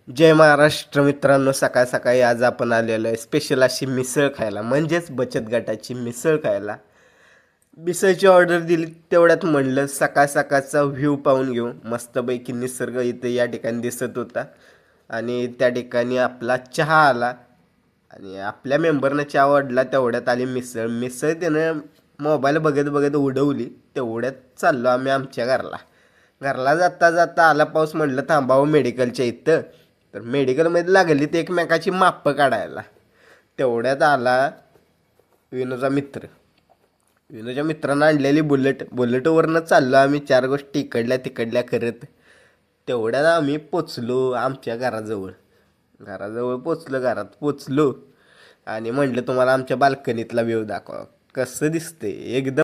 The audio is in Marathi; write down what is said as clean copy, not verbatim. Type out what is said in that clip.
जय महाराष्ट्र मित्रांनो, सकाळ सकाळी आज आपण आलेलो आहे स्पेशल अशी मिसळ खायला, म्हणजेच बचत गटाची मिसळ खायला. मिसळची ऑर्डर दिली तेवढ्यात म्हणलं सकाळ सकाळचा व्ह्यू पाहून घेऊ. मस्तपैकी निसर्ग इथे या ठिकाणी दिसत होता आणि त्या ठिकाणी आपला चहा आला आणि आपल्या मेंबरनं चहा वाढला तेवढ्यात आली मिसळ. मिसळ त्यानं मोबाईल बघत बघत उडवली. तेवढ्यात चाललो आम्ही आमच्या घरला. घरला जाता जाता आला पाऊस, म्हटलं थांबावं मेडिकलच्या इथं. तर मेडिकलमध्ये लागली ते एकमेकाची मापं काढायला. तेवढ्यात आला विनूचा मित्र. विनूच्या मित्रानं आणलेली बुलेटवरनं चाललो आम्ही, चार गोष्टी इकडल्या तिकडल्या करत. तेवढ्यात आम्ही पोचलो आमच्या घराजवळ. घरात पोचलो आणि म्हटलं तुम्हाला आमच्या बाल्कनीतला व्ह्यू दाखवा कसं दिसते एकदम.